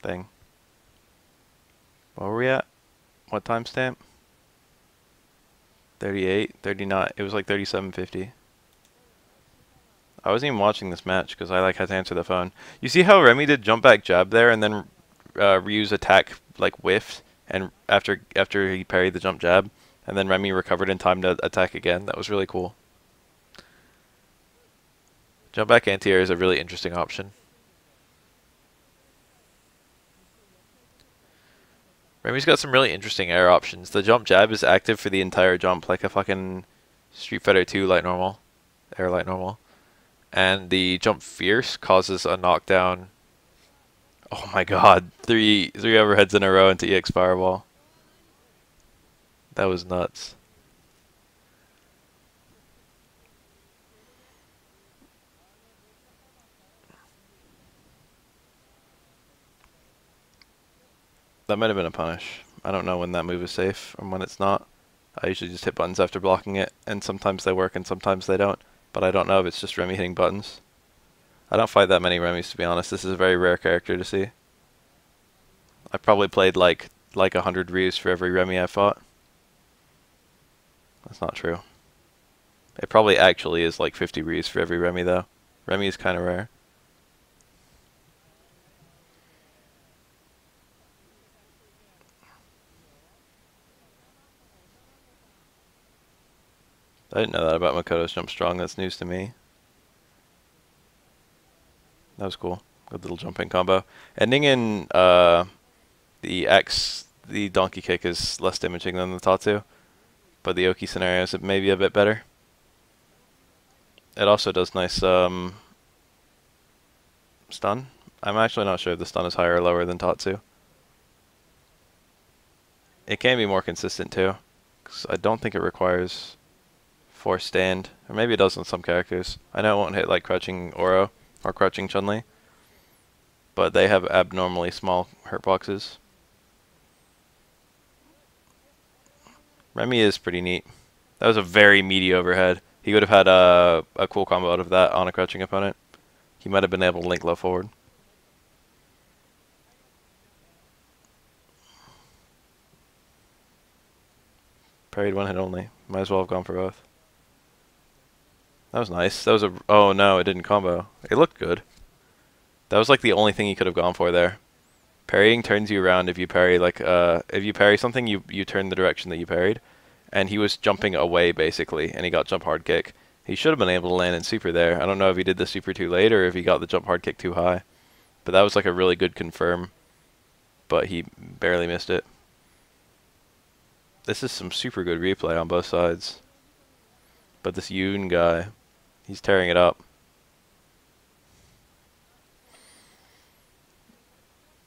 thing. What were we at? What timestamp? 38, 39. It was like 37:50. I wasn't even watching this match because I like had to answer the phone. You see how Remy did jump back jab there and then Ryu's attack like whiffed and after he parried the jump jab and then Remy recovered in time to attack again. That was really cool. Jump back anti-air is a really interesting option. Remy's got some really interesting air options. The jump jab is active for the entire jump like a fucking Street Fighter 2 light normal, air light normal. And the jump fierce causes a knockdown. Oh my god, three overheads in a row into EX Fireball. That was nuts. That might have been a punish. I don't know when that move is safe and when it's not. I usually just hit buttons after blocking it, and sometimes they work and sometimes they don't. But I don't know if it's just Remy hitting buttons. I don't fight that many Remys, to be honest. This is a very rare character to see. I've probably played like 100 Ryus for every Remy I fought. That's not true. It probably actually is like 50 Ryus for every Remy though. Remy is kind of rare. I didn't know that about Makoto's Jump Strong. That's news to me. That was cool. Good little jumping combo. Ending in the X, the donkey kick is less damaging than the Tatsu, but the Oki scenario is maybe a bit better. It also does nice stun. I'm actually not sure if the stun is higher or lower than Tatsu. It can be more consistent too, because I don't think it requires force stand, or maybe it does on some characters. I know it won't hit like crouching Oro or crouching Chun-Li, but they have abnormally small hurt boxes. Remy is pretty neat. That was a very meaty overhead. He would have had a cool combo out of that on a crouching opponent. He might have been able to link low forward. Parried one hit only. Might as well have gone for both. That was nice. That was a... Oh no, it didn't combo. It looked good. That was like the only thing he could have gone for there. Parrying turns you around if you parry like if you parry something you turn the direction that you parried. And he was jumping away basically and he got jump hard kick. He should have been able to land in super there. I don't know if he did the super too late or if he got the jump hard kick too high. But that was like a really good confirm. But he barely missed it. This is some super good replay on both sides. But this Yoon guy, he's tearing it up.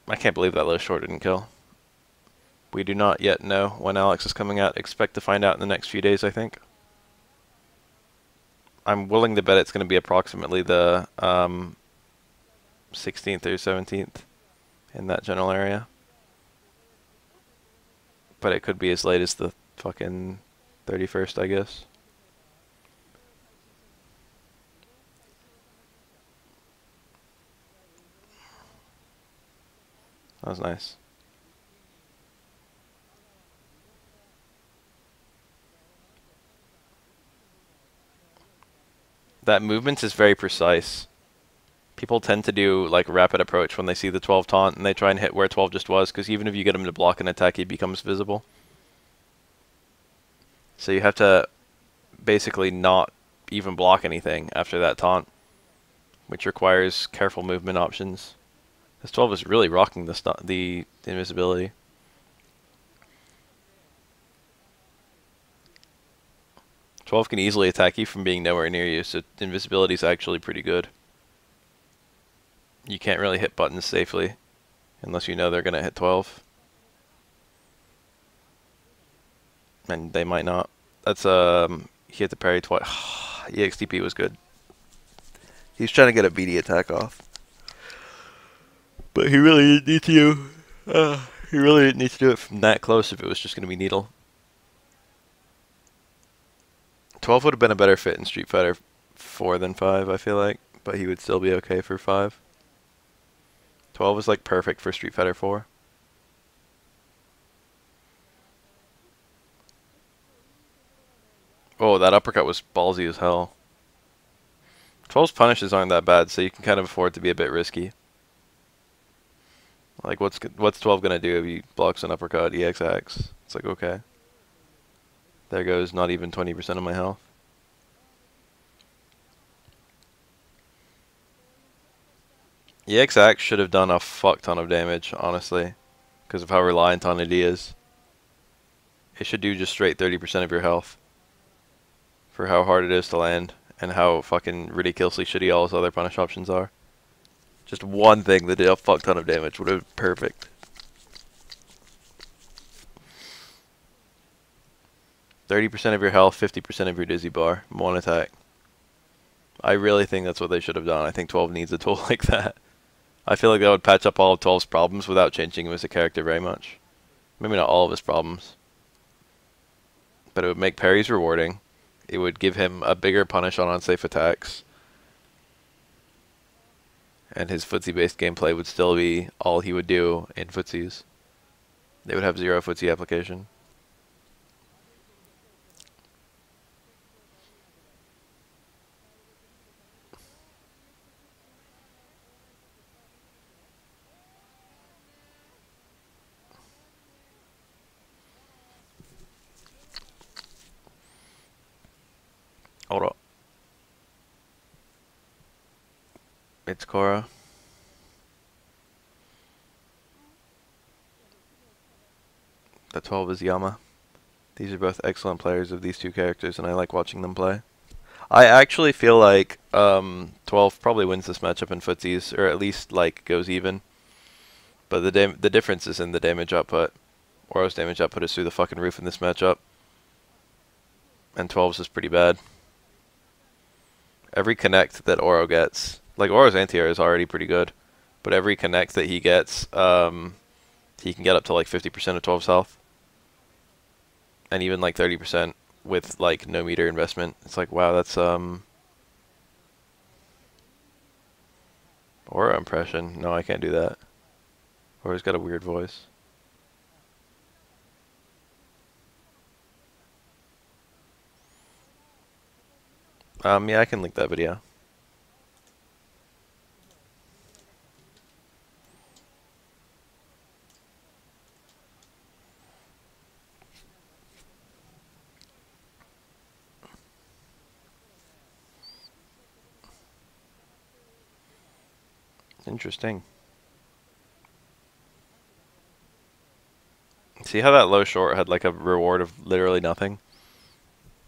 I can't believe that low short didn't kill. We do not yet know when Alex is coming out. Expect to find out in the next few days, I think. I'm willing to bet it's going to be approximately the 16th or 17th in that general area. But it could be as late as the fucking 31st, I guess. That was nice. That movement is very precise. People tend to do like rapid approach when they see the 12 taunt and they try and hit where 12 just was, because even if you get him to block an attack, he becomes visible. So you have to basically not even block anything after that taunt, which requires careful movement options. This 12 is really rocking the invisibility. "12 can easily attack you from being nowhere near you, so invisibility is actually pretty good. You can't really hit buttons safely unless you know they're going to hit 12. And they might not. That's he hit the parry twice. EXTP was good. He's trying to get a BD attack off. But he really didn't need to. He really didn't need to do it from that close if it was just going to be needle. 12 would have been a better fit in Street Fighter 4 than 5, I feel like. But he would still be okay for 5. 12 is like perfect for Street Fighter 4. Oh, that uppercut was ballsy as hell. 12's punishes aren't that bad, so you can kind of afford to be a bit risky. Like, what's 12 gonna do if he blocks an uppercut, EXX? It's like, okay. There goes not even 20% of my health. EXX should have done a fuck ton of damage, honestly, because of how reliant on it is. It should do just straight 30% of your health for how hard it is to land and how fucking ridiculously shitty all his other punish options are. Just one thing that did a fuck ton of damage would have been perfect. 30% of your health, 50% of your dizzy bar, one attack. I really think that's what they should have done. I think 12 needs a tool like that. I feel like that would patch up all of 12's problems without changing him as a character very much. Maybe not all of his problems. But it would make parries rewarding. It would give him a bigger punish on unsafe attacks. And his footsie-based gameplay would still be all he would do in footsies. They would have zero footsie application. Hold up. It's Korra. The 12 is Yama. These are both excellent players of these two characters, and I like watching them play. I actually feel like 12 probably wins this matchup in footsies, or at least like goes even. But the difference is in the damage output. Oro's damage output is through the fucking roof in this matchup, and 12's is pretty bad. Every connect that Oro gets, like Oro's anti-air is already pretty good, but every connect that he gets, he can get up to like 50% of 12's health. And even like 30% with like no meter investment. It's like, wow, that's Oro impression. No, I can't do that. Oro's got a weird voice. Yeah, I can link that video. Interesting. See how that low short had like a reward of literally nothing?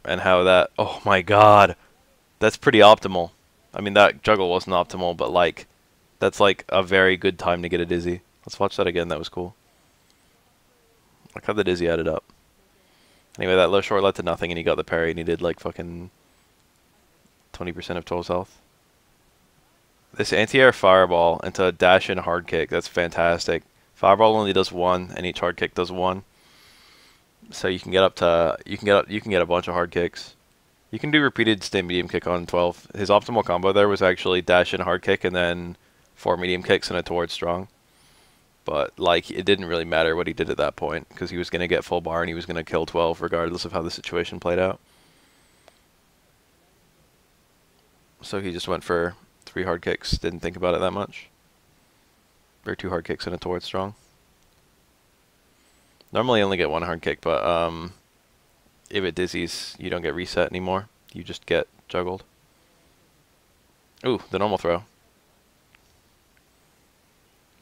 And how that, oh my god, that's pretty optimal. I mean, that juggle wasn't optimal, but like, that's like a very good time to get a dizzy. Let's watch that again, that was cool. Look how the dizzy added up. Anyway, that low short led to nothing and he got the parry and he did like fucking 20% of 12's health. This anti-air fireball into a dash in hard kick, that's fantastic. Fireball only does one and each hard kick does one. So you can get up to you can get a bunch of hard kicks. You can do repeated stay medium kick on 12. His optimal combo there was actually dash in hard kick and then 4 medium kicks and a towards strong. But like it didn't really matter what he did at that point because he was going to get full bar and he was going to kill 12 regardless of how the situation played out. So he just went for 3 hard kicks, didn't think about it that much. Or 2 hard kicks and a towards strong. Normally I only get 1 hard kick, but if it dizzies, you don't get reset anymore. You just get juggled. Ooh, the normal throw.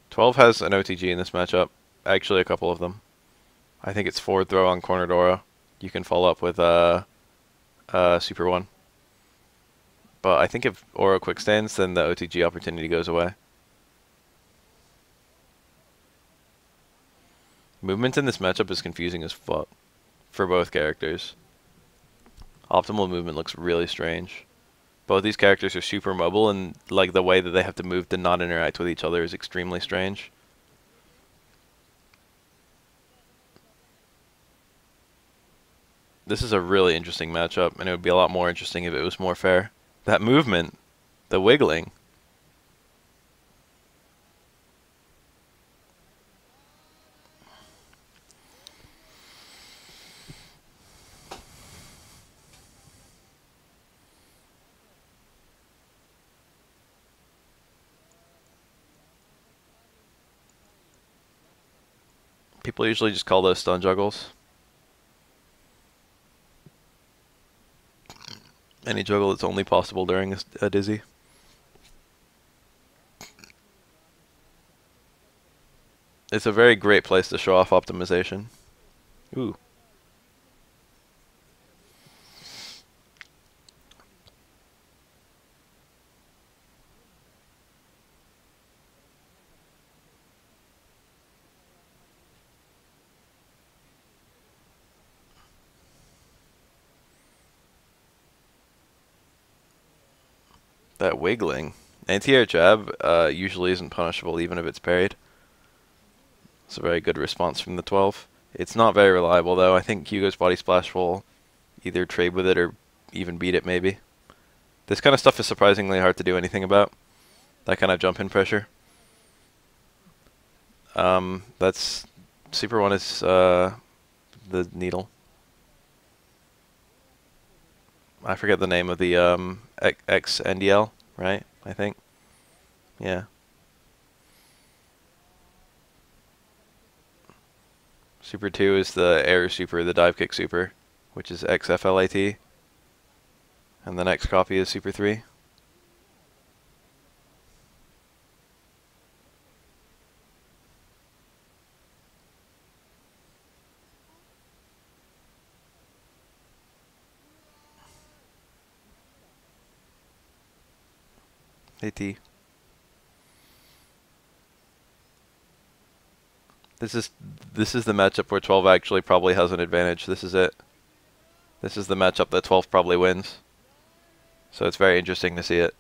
12 has an OTG in this matchup. Actually, a couple of them. I think it's forward throw on corner Dora. You can follow up with Super 1. But I think if Oro quick stands, then the OTG opportunity goes away. Movement in this matchup is confusing as fuck for both characters. Optimal movement looks really strange. Both these characters are super mobile and like the way that they have to move to not interact with each other is extremely strange. This is a really interesting matchup and it would be a lot more interesting if it was more fair. That movement, the wiggling. People usually just call those stun juggles. Any juggle that's only possible during a dizzy. It's a very great place to show off optimization. Ooh. That wiggling. Anti-air jab usually isn't punishable even if it's parried. It's a very good response from the 12. It's not very reliable though. I think Hugo's body splash will either trade with it or even beat it maybe. This kind of stuff is surprisingly hard to do anything about. That kind of jump in pressure. That's Super 1 is the needle. I forget the name of the X NDL, right? I think. Yeah. Super 2 is the air super, the dive kick super, which is XFLAT. And the next copy is Super 3. AT. This is the matchup where 12 actually probably has an advantage. This is it. This is the matchup that 12 probably wins. So it's very interesting to see it.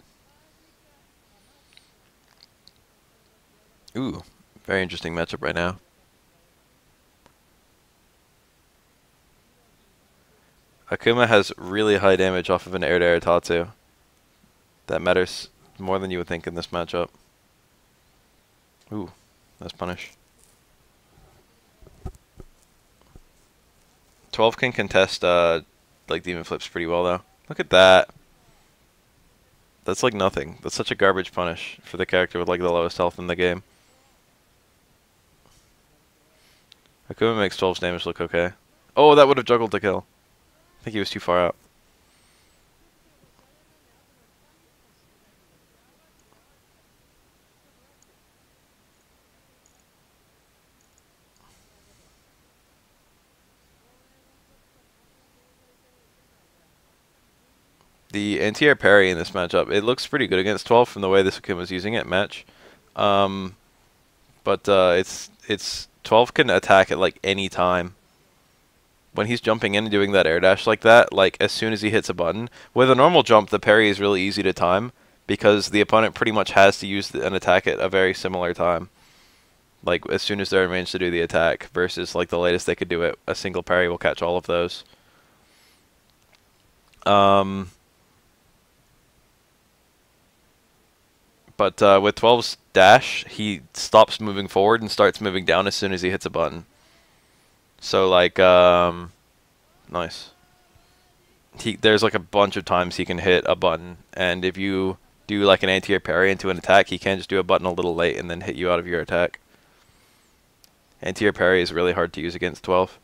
Ooh, very interesting matchup right now. Akuma has really high damage off of an air-to-air Tatsu. That matters more than you would think in this matchup. Ooh, that's punish. 12 can contest like demon flips pretty well though. Look at that. That's like nothing. That's such a garbage punish for the character with like the lowest health in the game. Akuma makes 12's damage look okay. Oh, that would have juggled to kill. I think he was too far out. The anti-air parry in this matchup, it looks pretty good against 12 from the way this Akuma's using it match. But it's 12 can attack at like any time. When he's jumping in and doing that air dash like that, like as soon as he hits a button, with a normal jump, the parry is really easy to time because the opponent pretty much has to use an attack at a very similar time. Like as soon as they're in range to do the attack, versus like the latest they could do it, a single parry will catch all of those. But with 12's dash, he stops moving forward and starts moving down as soon as he hits a button. So like, nice. There's like a bunch of times he can hit a button, and if you do like an anti-air parry into an attack, he can just do a button a little late and then hit you out of your attack. Anti-air parry is really hard to use against 12.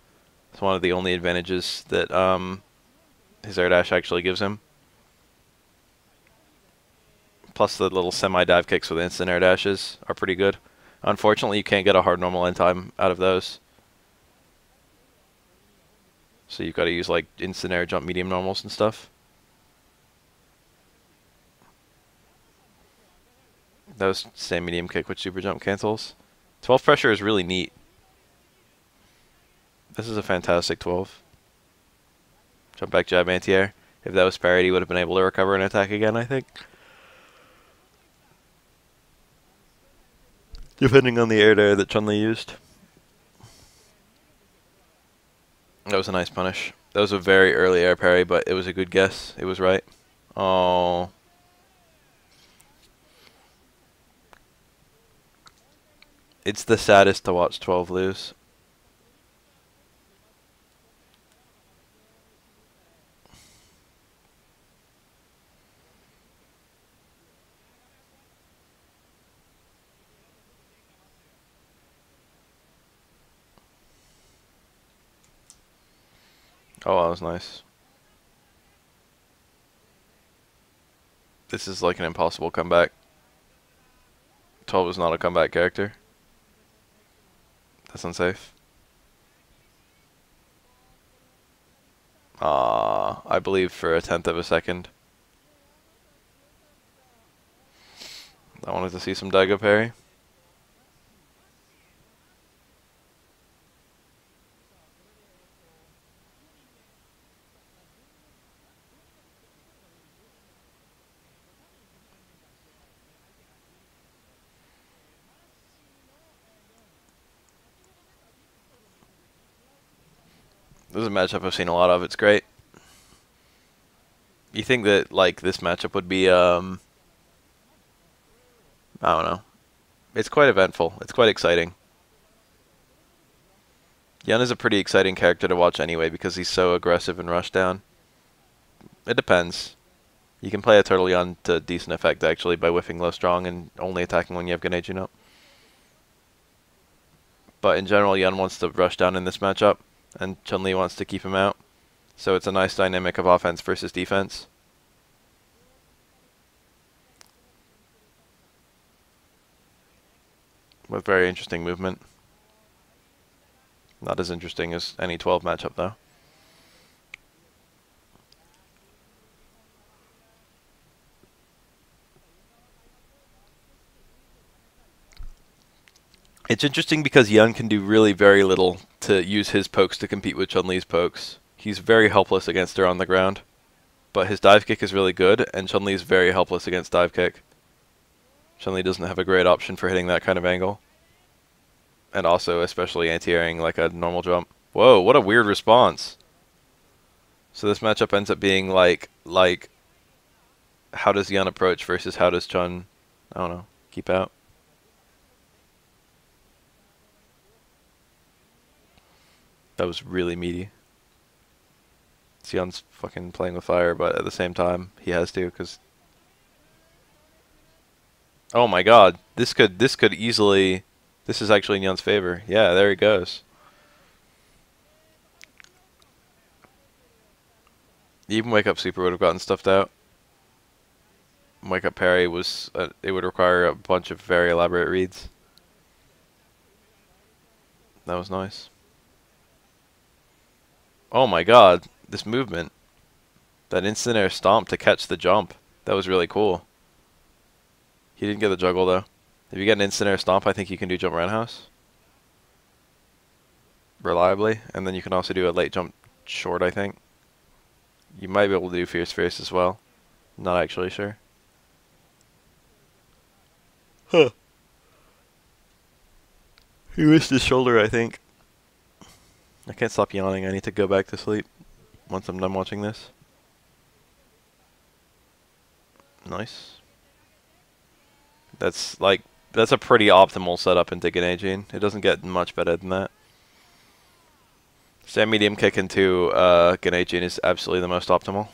It's one of the only advantages that his air dash actually gives him. Plus the little semi-dive kicks with instant air dashes are pretty good. Unfortunately, you can't get a hard normal end time out of those. So you've got to use like instant air jump medium normals and stuff. That was same medium kick which super jump cancels. 12 pressure is really neat. This is a fantastic 12. Jump back jab anti-air. If that was parried, he would have been able to recover an attack again, I think. Depending on the air-to-air that Chun-Li used. That was a nice punish. That was a very early air parry, but it was a good guess. It was right. Oh. It's the saddest to watch 12 lose. Oh, that was nice. This is like an impossible comeback. 12 is not a comeback character. That's unsafe. I believe for a tenth of a second. I wanted to see some Daigo parry. This is a matchup I've seen a lot of. It's great. You think that like this matchup would be I don't know. It's quite eventful. It's quite exciting. Yun is a pretty exciting character to watch anyway because he's so aggressive and rush down. It depends. You can play a turtle Yun to decent effect actually by whiffing low strong and only attacking when you have Ganejin up. But in general, Yun wants to rush down in this matchup, and Chun-Li wants to keep him out. So it's a nice dynamic of offense versus defense. With very interesting movement. Not as interesting as any 12 matchup though. It's interesting because Yun can do really very little to use his pokes to compete with Chun-Li's pokes. He's very helpless against her on the ground. But his dive kick is really good, and Chun-Li is very helpless against dive kick. Chun-Li doesn't have a great option for hitting that kind of angle. And also, especially anti-airing like a normal jump. Whoa, what a weird response. So this matchup ends up being like how does Yun approach versus how does Chun, I don't know, keep out. That was really meaty. Yun's fucking playing with fire, but at the same time, he has to, because... Oh my god, this could easily... This is actually in Yun's favor. Yeah, there he goes. Even Wake Up Super would have gotten stuffed out. Wake Up Parry was... it would require a bunch of very elaborate reads. That was nice. Oh my god, this movement. That instant air stomp to catch the jump. That was really cool. He didn't get the juggle though. If you get an instant air stomp, I think you can do jump roundhouse. Reliably. And then you can also do a late jump short, I think. You might be able to do Fierce Fierce as well. Not actually sure. Huh. He missed his shoulder, I think. I can't stop yawning. I need to go back to sleep once I'm done watching this. Nice. That's a pretty optimal setup into Ganejin. It doesn't get much better than that. Stand medium kick into Ganejin is absolutely the most optimal.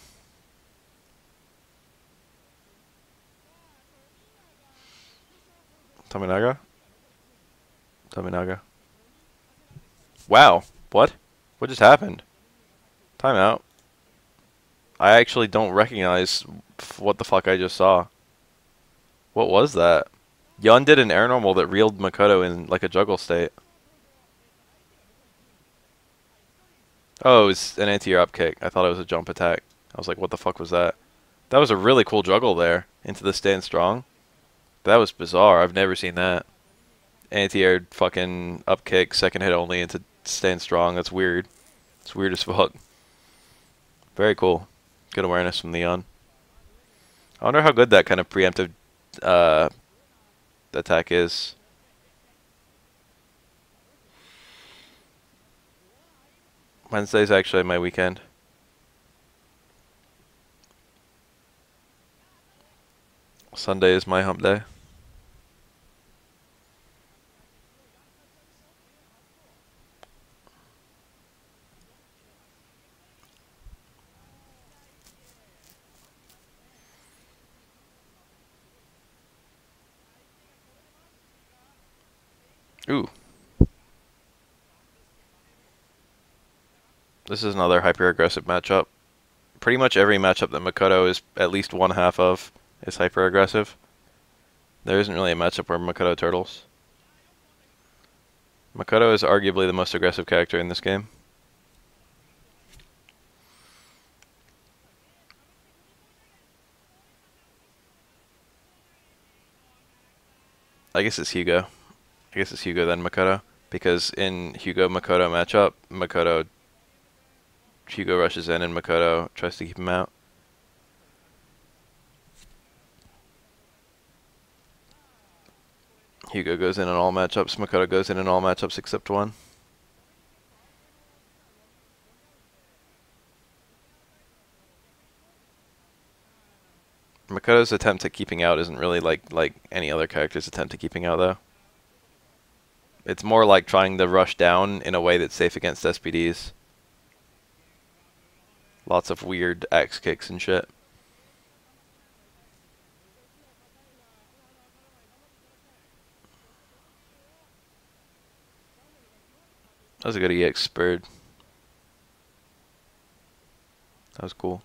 Tominaga? Tominaga. Wow. What? What just happened? Timeout. I actually don't recognize what the fuck I just saw. What was that? Yun did an air normal that reeled Makoto in like a juggle state. Oh, it was an anti-air up kick. I thought it was a jump attack. I was like, what the fuck was that? That was a really cool juggle there into the stand strong. That was bizarre. I've never seen that. Anti-air fucking up kick, second hit only into stand strong. That's weird. It's weird as fuck. Very cool. Good awareness from the Yun. I wonder how good that kind of preemptive attack is. Wednesday's actually my weekend. Sunday is my hump day. Ooh. This is another hyper-aggressive matchup. Pretty much every matchup that Makoto is at least one half of is hyper-aggressive. There isn't really a matchup where Makoto turtles. Makoto is arguably the most aggressive character in this game. I guess it's Hugo. I guess it's Hugo then Makoto. Because in Hugo-Makoto matchup, Hugo rushes in and Makoto tries to keep him out. Hugo goes in all matchups, Makoto goes in all matchups except one. Makoto's attempt at keeping out isn't really like any other character's attempt at keeping out, though. It's more like trying to rush down in a way that's safe against SPDs. Lots of weird axe kicks and shit. That was a good EX spurred. That was cool.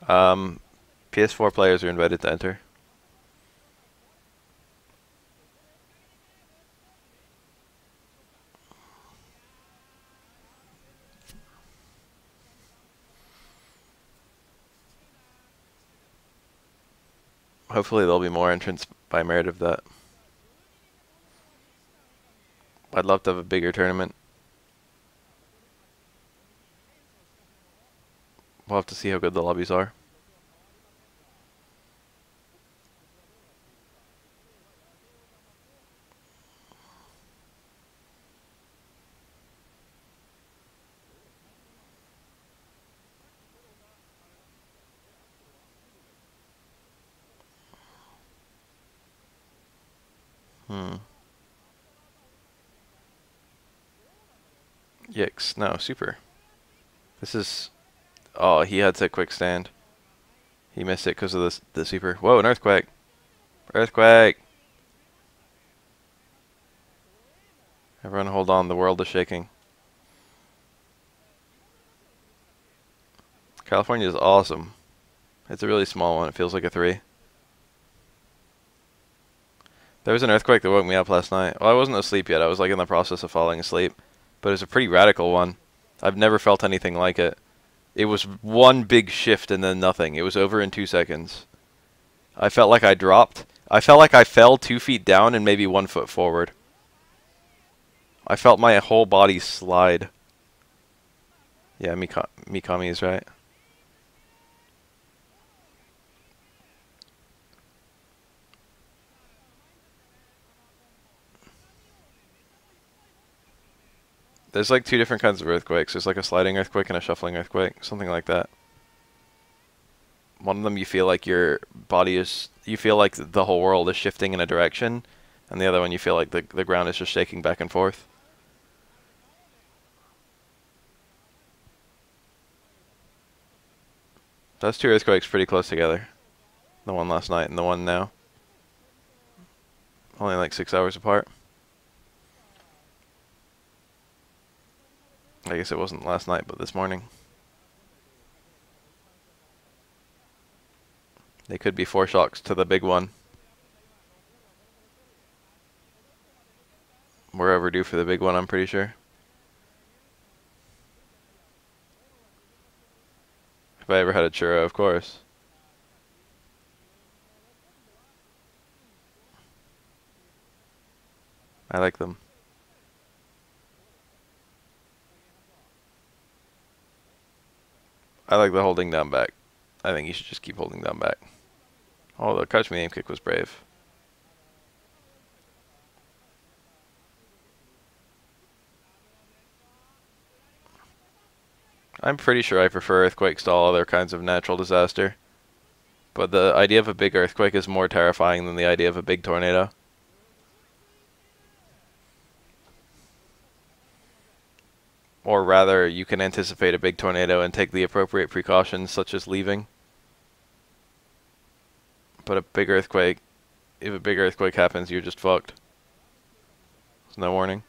PS4 players are invited to enter. Hopefully there'll be more entrants by merit of that. I'd love to have a bigger tournament. We'll have to see how good the lobbies are. Yikes. No, super. This is... Oh, he had to quick stand. He missed it because of the super. Whoa, an earthquake. Earthquake! Everyone hold on, the world is shaking. California is awesome. It's a really small one. It feels like a 3. There was an earthquake that woke me up last night. Well, I wasn't asleep yet. I was like in the process of falling asleep. But it was a pretty radical one. I've never felt anything like it. It was one big shift and then nothing. It was over in 2 seconds. I felt like I dropped. I felt like I fell 2 feet down and maybe 1 foot forward. I felt my whole body slide. Yeah, Mikami is right. There's like 2 different kinds of earthquakes. There's like a sliding earthquake and a shuffling earthquake. Something like that. One of them you feel like your body is... You feel like the whole world is shifting in a direction. And the other one you feel like the ground is just shaking back and forth. Those 2 earthquakes pretty close together. The one last night and the one now. Only like 6 hours apart. I guess it wasn't last night, but this morning. They could be 4 shocks to the big one. We're overdue for the big one, I'm pretty sure. If I ever had a churro, of course. I like them. I like the holding down back. I think you should just keep holding down back. Oh, the catch me aim kick was brave. I'm pretty sure I prefer earthquakes to all other kinds of natural disaster. But the idea of a big earthquake is more terrifying than the idea of a big tornado. Or rather, you can anticipate a big tornado and take the appropriate precautions, such as leaving. But a big earthquake, if a big earthquake happens, you're just fucked. no warning.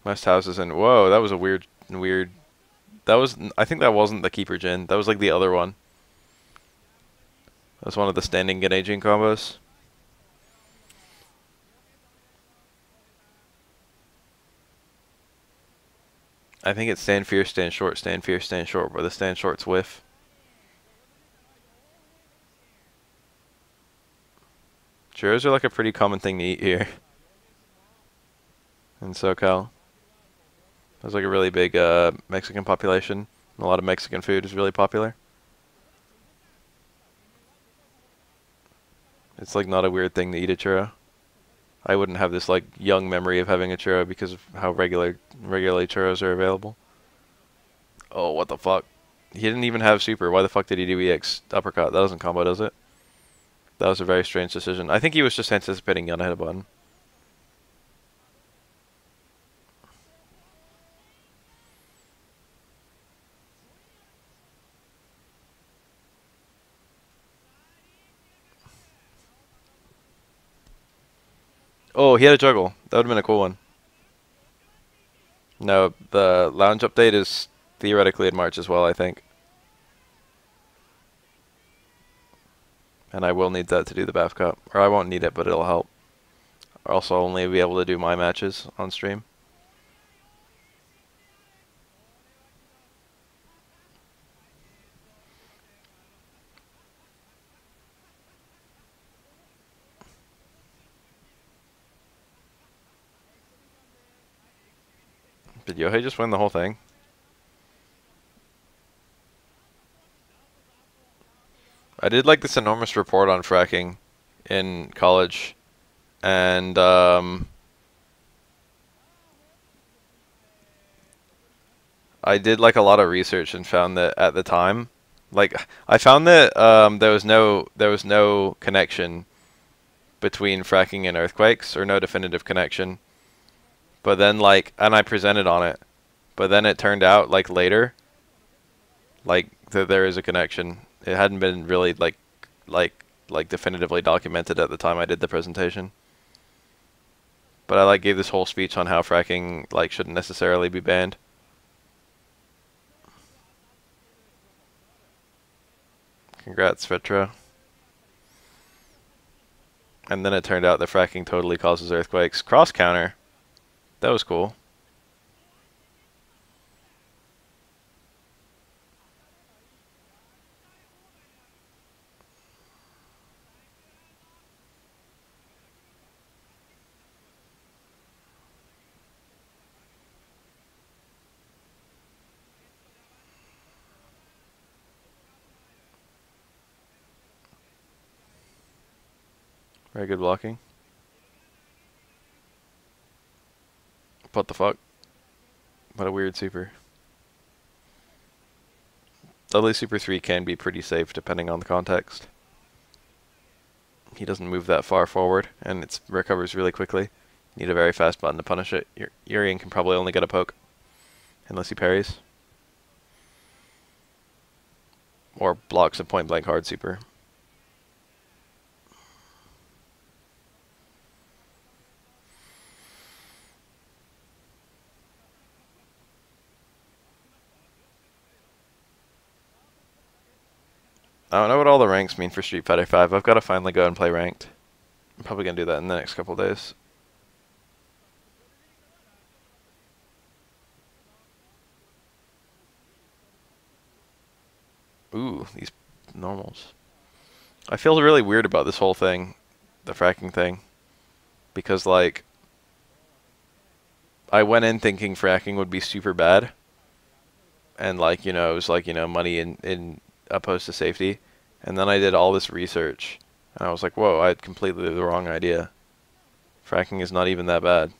Most houses in. Whoa, that was a weird. That was. I think that wasn't the keeper Jin. That was like the other one. That was one of the standing engaging combos. I think it's stand fierce, stand short, stand short, where the stand short's whiff. Churros are like a pretty common thing to eat here in SoCal. There's like a really big Mexican population. And a lot of Mexican food is really popular. It's like not a weird thing to eat a churro. I wouldn't have this like young memory of having a churro because of how regularly churros are available. Oh, what the fuck? He didn't even have super. Why the fuck did he do EX uppercut? That doesn't combo, does it? That was a very strange decision. I think he was just anticipating gonna hit a button. Oh, he had a juggle. That would have been a cool one. No, the lounge update is theoretically in March as well, I think. And I will need that to do the BAF Cup. Or I won't need it, but it'll help. I'll also only be able to do my matches on stream. Did Yohei just win the whole thing? I did like this enormous report on fracking in college, and I did like a lot of research and found that at the time, like I found that there was no connection between fracking and earthquakes, or no definitive connection. But then and I presented on it, but then it turned out like later, like that there is a connection. It hadn't been really like definitively documented at the time I did the presentation. But I like gave this whole speech on how fracking like shouldn't necessarily be banned. Congrats, Vetro. And then it turned out that fracking totally causes earthquakes. Cross counter. That was cool. Very good blocking. What the fuck? What a weird super. Dudley Super 3 can be pretty safe depending on the context. He doesn't move that far forward, and it recovers really quickly. You need a very fast button to punish it. Urian can probably only get a poke, unless he parries. Or blocks a point blank hard super. I don't know what all the ranks mean for Street Fighter 5. I've got to finally go and play ranked. I'm probably going to do that in the next couple days. Ooh, these normals. I feel really weird about this whole thing, the fracking thing, because like I went in thinking fracking would be super bad, and like it was like money in opposed to safety, and then I did all this research, and I was like, whoa, I had completely the wrong idea. Fracking is not even that bad.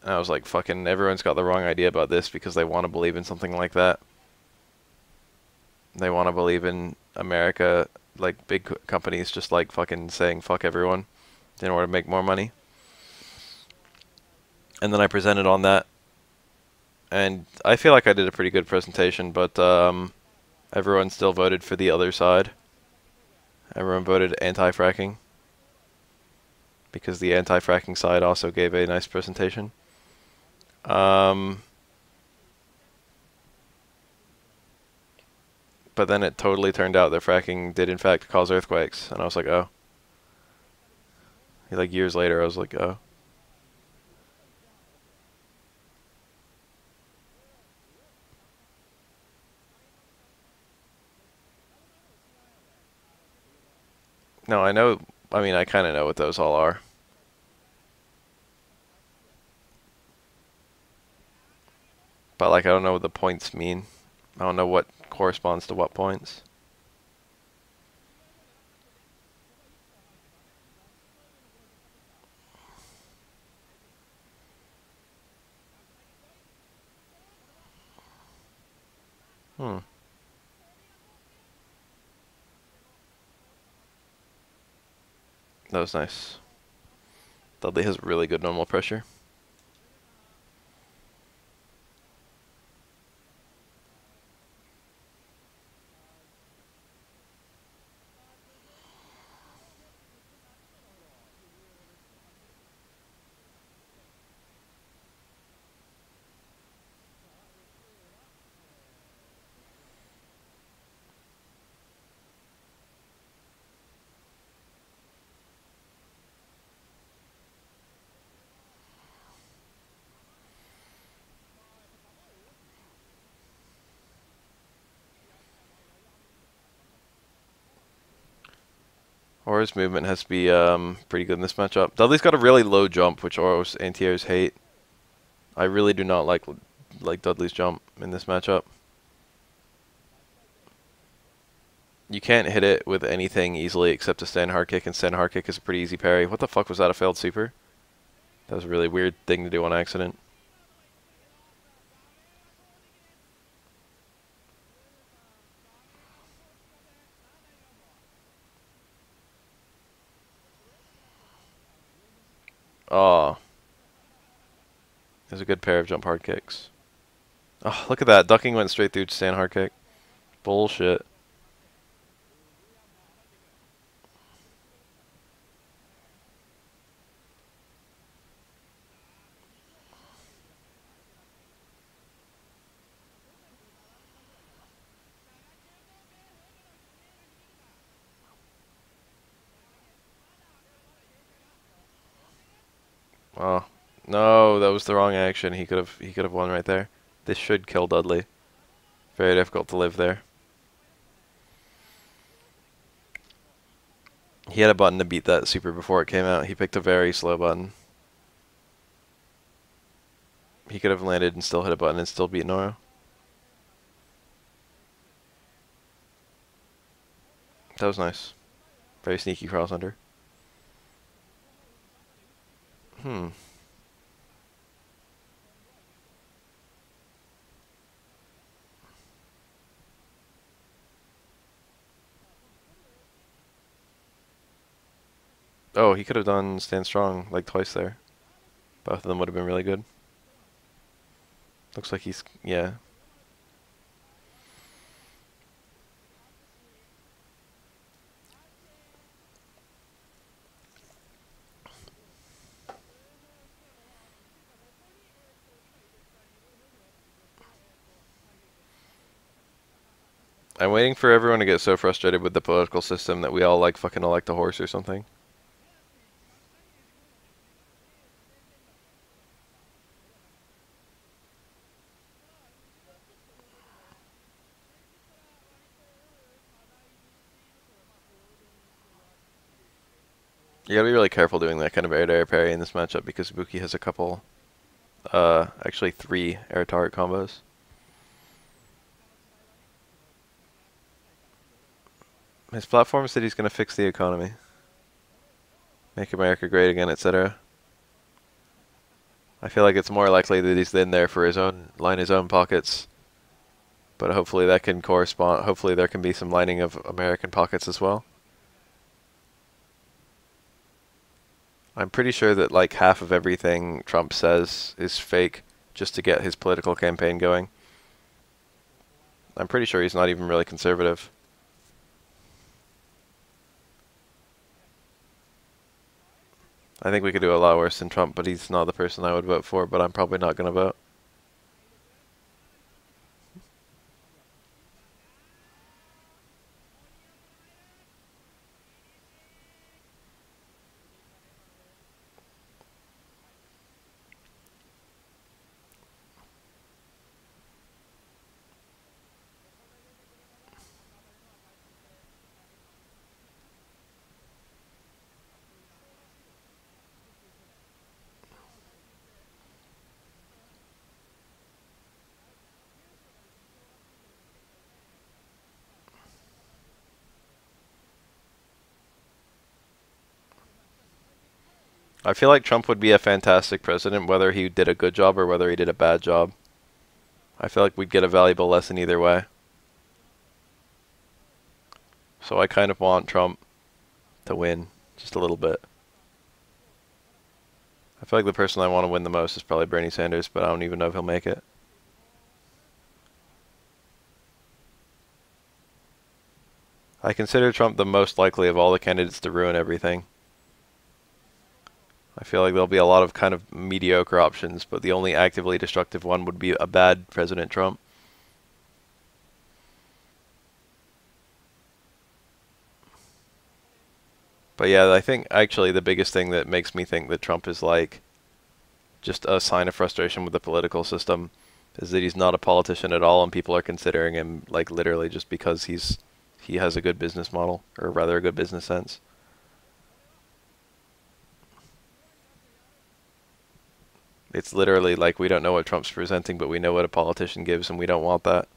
And I was like, fucking everyone's got the wrong idea about this because they want to believe in something like that. They want to believe in America, like big companies just like fucking saying fuck everyone in order to make more money. And then I presented on that, and I feel like I did a pretty good presentation, but Everyone still voted for the other side. Everyone voted anti-fracking. Because the anti-fracking side also gave a nice presentation. But then it totally turned out that fracking did in fact cause earthquakes. And I was like, oh. Like years later, I was like, oh. No, I know. I mean, I kind of know what those all are. But, like, I don't know what the points mean. I don't know what corresponds to what points. Hmm. That was nice. Dudley has really good normal pressure. Aura's movement has to be pretty good in this matchup. Dudley's got a really low jump, which Aura's anti-airs hate. I really do not like Dudley's jump in this matchup. You can't hit it with anything easily except a stand hard kick, and stand hard kick is a pretty easy parry. What the fuck was that, a failed super? That was a really weird thing to do on accident. Oh. There's a good pair of jump hard kicks. Oh, look at that. Ducking went straight through to stand hard kick. Bullshit. Oh. No, that was the wrong action. He could have won right there. This should kill Dudley. Very difficult to live there. He had a button to beat that super before it came out. He picked a very slow button. He could have landed and still hit a button and still beat Noro. That was nice. Very sneaky cross under. Hmm. Oh, he could have done stand strong like twice there. Both of them would have been really good. Looks like he's, yeah. I'm waiting for everyone to get so frustrated with the political system that we all like fucking elect a horse or something. You gotta be really careful doing that kind of air-to-air parry in this matchup because Ibuki has a couple, actually 3 air target combos. His platform said he's gonna fix the economy. Make America great again, etc. I feel like it's more likely that he's in there for his own, line his own pockets. But hopefully that can correspond, hopefully there can be some lining of American pockets as well. I'm pretty sure that like half of everything Trump says is fake just to get his political campaign going. I'm pretty sure he's not even really conservative. I think we could do a lot worse than Trump, but he's not the person I would vote for, but I'm probably not going to vote. I feel like Trump would be a fantastic president whether he did a good job or whether he did a bad job. I feel like we'd get a valuable lesson either way. So I kind of want Trump to win just a little bit. I feel like the person I want to win the most is probably Bernie Sanders, but I don't even know if he'll make it. I consider Trump the most likely of all the candidates to ruin everything. I feel like there'll be a lot of kind of mediocre options, but the only actively destructive one would be a bad President Trump. But yeah, I think actually the biggest thing that makes me think that Trump is like just a sign of frustration with the political system is that he's not a politician at all, and people are considering him like literally just because he has a good business model, or rather a good business sense. It's literally like we don't know what Trump's presenting, but we know what a politician gives, and we don't want that.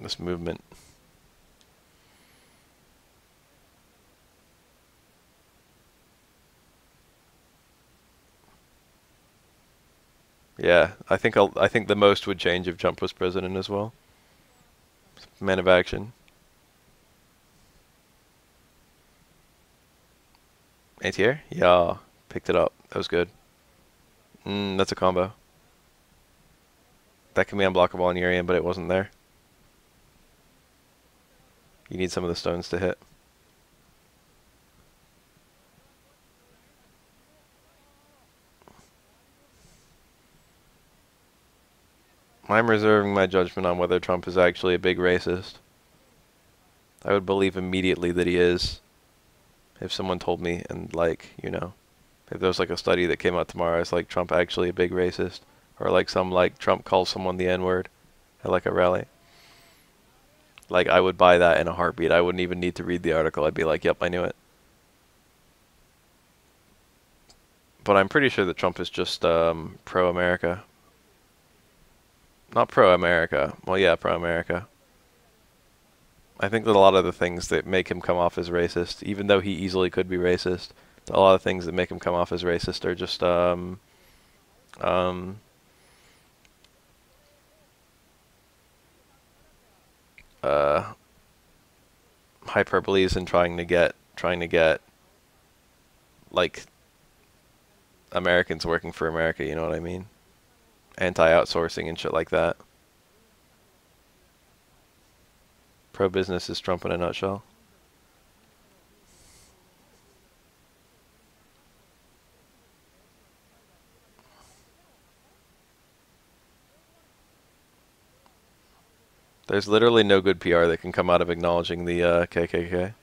This movement. Yeah, I think the most would change if Trump was president as well. Man of action. Anti-air? Yeah, picked it up. That was good. That's a combo. That can be unblockable on Urian, but it wasn't there. You need some of the stones to hit. I'm reserving my judgment on whether Trump is actually a big racist. I would believe immediately that he is if someone told me, and like, you know, if there was like a study that came out tomorrow, it's like Trump actually a big racist, or like some like Trump calls someone the N-word at like a rally. Like I would buy that in a heartbeat. I wouldn't even need to read the article. I'd be like, yep, I knew it. But I'm pretty sure that Trump is just pro-America. Not pro-America. Well, yeah, pro-America. I think that a lot of the things that make him come off as racist, even though he easily could be racist, a lot of things that make him come off as racist are just um, uh, hyperboles and trying to get like Americans working for America. You know what I mean? Anti-outsourcing and shit like that. Pro-business is Trump in a nutshell. There's literally no good PR that can come out of acknowledging the KKK.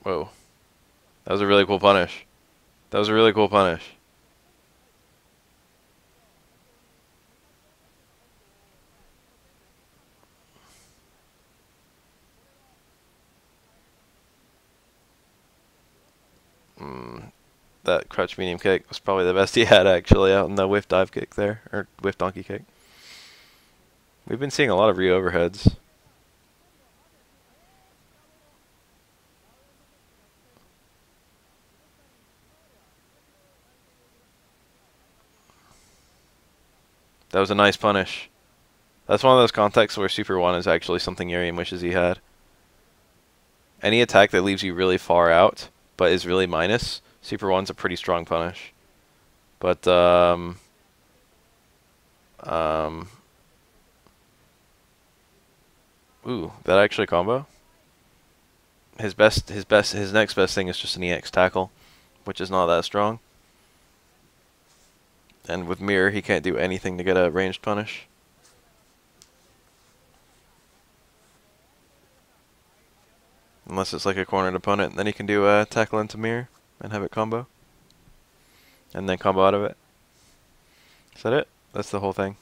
Whoa. That was a really cool punish. That was a really cool punish. Mm, that crouch medium kick was probably the best he had actually out in the whiff dive kick there, or whiff donkey kick. We've been seeing a lot of Ryu overheads. That was a nice punish. That's one of those contexts where Super 1 is actually something Urian wishes he had. Any attack that leaves you really far out, but is really minus, Super 1's a pretty strong punish. But, ooh, that actually combo? His next best thing is just an EX tackle, which is not that strong. And with Mirror, he can't do anything to get a ranged punish. Unless it's like a cornered opponent, then he can do a tackle into Mirror and have it combo. And then combo out of it. Is that it? That's the whole thing.